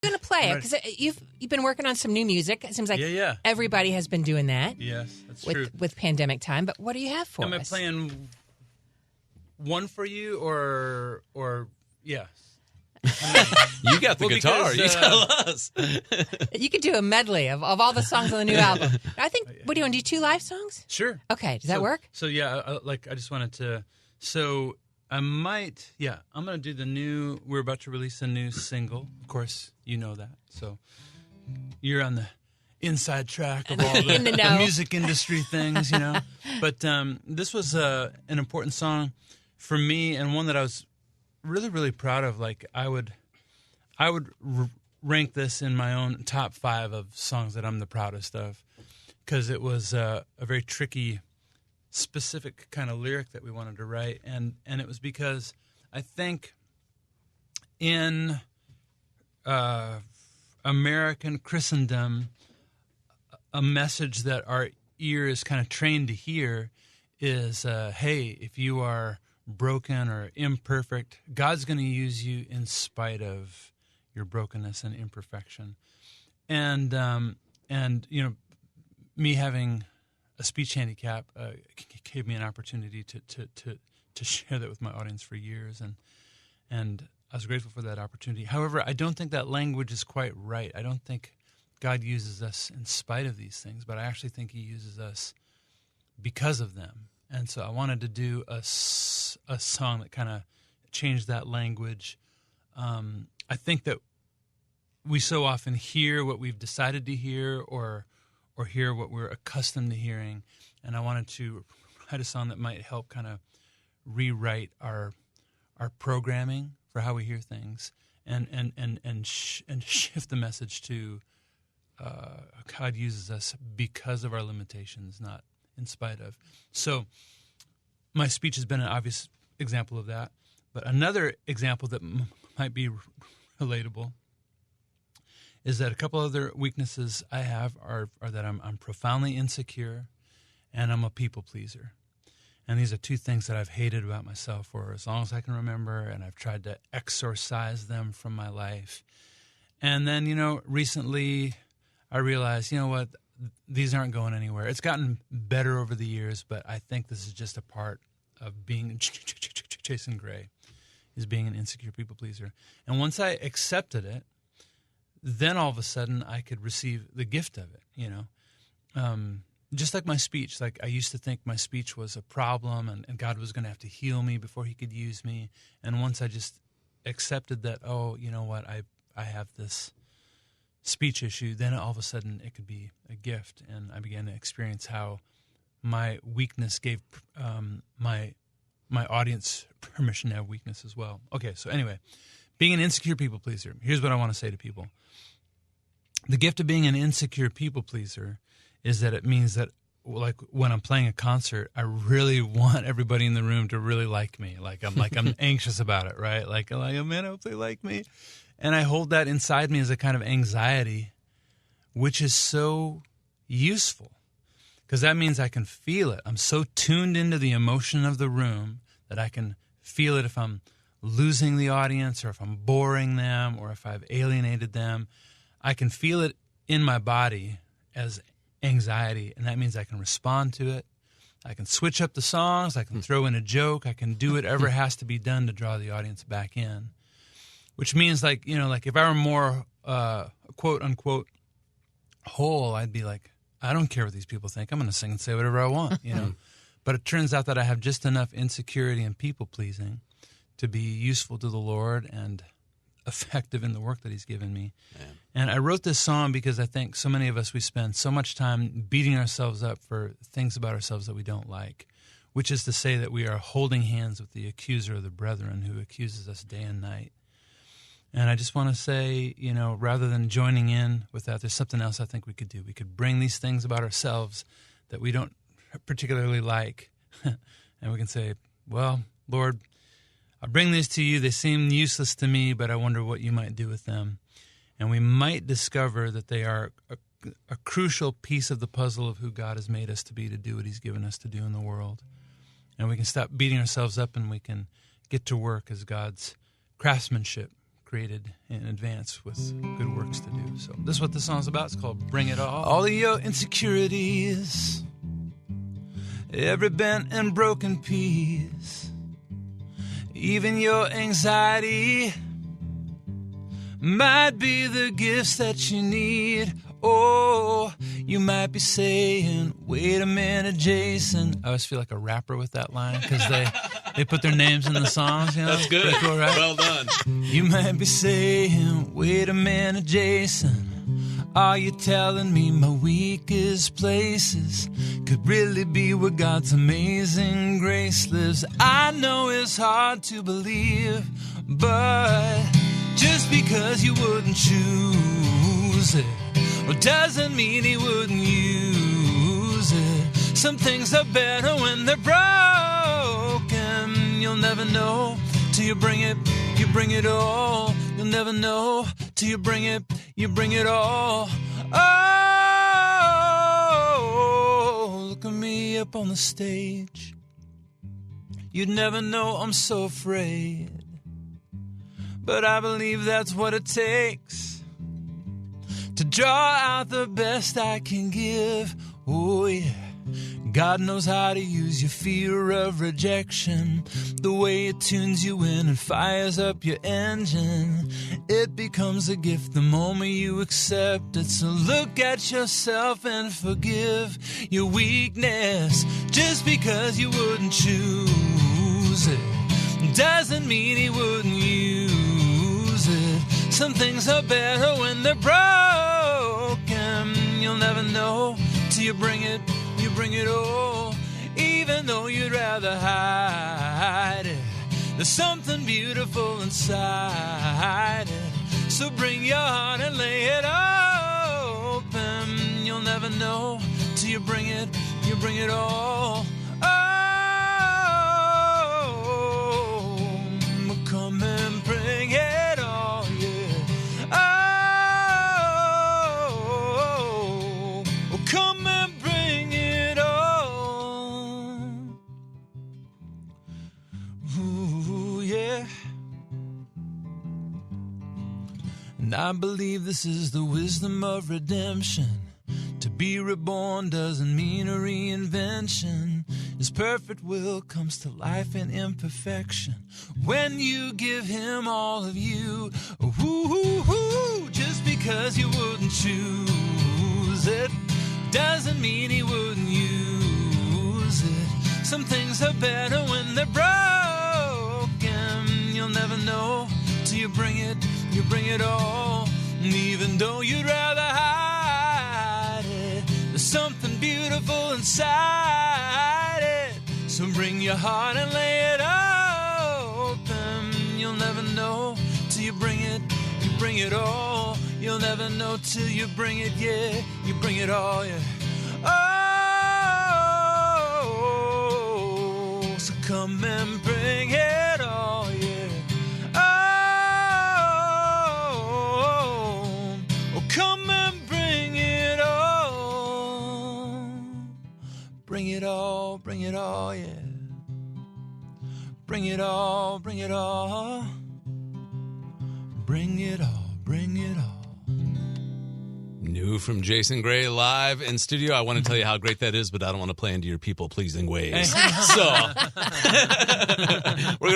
going to play it because you've been working on some new music. It seems like everybody has been doing that. Yes, that's true. With pandemic time. But what do you have for us? Am I playing one for you or yes? You got the guitar. You tell us. You could do a medley of all the songs on the new album. I think. What do you want to do? 2 live songs? Sure. Okay. Does that work? So yeah, I just wanted to. So I might. Yeah, I'm gonna do the new. We're about to release a new single. Of course, you know that. So you're on the inside track of all the music industry things, you know. But this was an important song for me, and one that I was really, really proud of. Like I would rank this in my own top 5 of songs that I'm the proudest of, because it was a very tricky, specific kind of lyric that we wanted to write, and it was because I think in American Christendom, a message that our ear is kind of trained to hear is, hey, if you are broken or imperfect, God's going to use you in spite of your brokenness and imperfection. And you know, me having a speech handicap gave me an opportunity to share that with my audience for years, and I was grateful for that opportunity. However, I don't think that language is quite right. I don't think God uses us in spite of these things, but I actually think He uses us because of them. And so I wanted to do a song that kind of changed that language. I think that we so often hear what we've decided to hear, or hear what we're accustomed to hearing, and I wanted to write a song that might help kind of rewrite our programming for how we hear things, and shift the message to God uses us because of our limitations, not in spite of. So my speech has been an obvious example of that. But another example that might be relatable is that a couple other weaknesses I have are that I'm profoundly insecure and I'm a people pleaser. And these are 2 things that I've hated about myself for as long as I can remember, and I've tried to exorcise them from my life. And then, you know, recently I realized, you know what, these aren't going anywhere. It's gotten better over the years, but I think this is just a part of being Jason Gray, is being an insecure people pleaser. And once I accepted it, then all of a sudden I could receive the gift of it, you know. Just like my speech, like I used to think my speech was a problem and God was going to have to heal me before He could use me. And once I just accepted that, oh, you know what, I have this speech issue, then all of a sudden it could be a gift. And I began to experience how my weakness gave my audience permission to have weakness as well. Okay, so anyway, being an insecure people pleaser, here's what I want to say to people. The gift of being an insecure people pleaser is that it means that, like, when I'm playing a concert, I really want everybody in the room to really like me. I'm anxious about it, right? Like, oh man, I hope they like me. And I hold that inside me as a kind of anxiety, which is so useful, because that means I can feel it. I'm so tuned into the emotion of the room that I can feel it if I'm losing the audience, or if I'm boring them, or if I've alienated them. I can feel it in my body as anxiety, and that means I can respond to it. I can switch up the songs. I can throw in a joke. I can do whatever has to be done to draw the audience back in, which means, like, you know, like if I were more quote unquote whole, I'd be like, I don't care what these people think. I'm going to sing and say whatever I want, you know. But it turns out that I have just enough insecurity and people pleasing to be useful to the Lord and effective in the work that He's given me. Man. And I wrote this song because I think so many of us, we spend so much time beating ourselves up for things about ourselves that we don't like, which is to say that we are holding hands with the accuser of the brethren who accuses us day and night. And I just want to say, you know, rather than joining in with that, there's something else I think we could do. We could bring these things about ourselves that we don't particularly like, and we can say, well, Lord, I bring these to you. They seem useless to me, but I wonder what you might do with them. And we might discover that they are a crucial piece of the puzzle of who God has made us to be, to do what He's given us to do in the world. And we can stop beating ourselves up, and we can get to work as God's craftsmanship, created in advance with good works to do. So this is what the song's about. It's called Bring It All of your insecurities, every bent and broken piece, even your anxiety might be the gifts that you need. Oh, you might be saying, wait a minute, Jason. I always feel like a rapper with that line because they put their names in the songs. You know? That's good. Pretty cool, right? Well done. You might be saying, wait a minute, Jason. Are you telling me my weakest places could really be where God's amazing grace lives? I know it's hard to believe, but just because you wouldn't choose it, well, doesn't mean he wouldn't use it. Some things are better when they're broken. You'll never know till you bring it all. You'll never know till you bring it all. Oh, look at me up on the stage. You'd never know I'm so afraid, but I believe that's what it takes to draw out the best I can give. Oh yeah, God knows how to use your fear of rejection, the way it tunes you in and fires up your engine. It becomes a gift the moment you accept it. So look at yourself and forgive your weakness. Just because you wouldn't choose it doesn't mean he wouldn't use it. Some things are better when they're broken. You'll never know till you bring it all. Even though you'd rather hide it, there's something beautiful inside it. So bring your heart and lay it open. You'll never know till you bring it all. Oh, come and bring it all, yeah. Oh, come and bring it all. Ooh, yeah. And I believe this is the wisdom of redemption. To be reborn doesn't mean a reinvention. His perfect will comes to life in imperfection when you give him all of you. Ooh, just because you wouldn't choose it doesn't mean he wouldn't use it. Some things are better when they're broken. You'll never know till you bring it all. And even though you'd rather hide it, there's something beautiful inside it. So bring your heart and lay it open. You'll never know till you bring it all. You'll never know till you bring it, yeah. You bring it all, yeah. Oh, so come and bring it all, yeah. Oh, come and bring it all. Bring it all, yeah. Bring it all, bring it all. Bring it all, bring it all. New from Jason Gray live in studio. I want to tell you how great that is, but I don't want to play into your people-pleasing ways. So we're going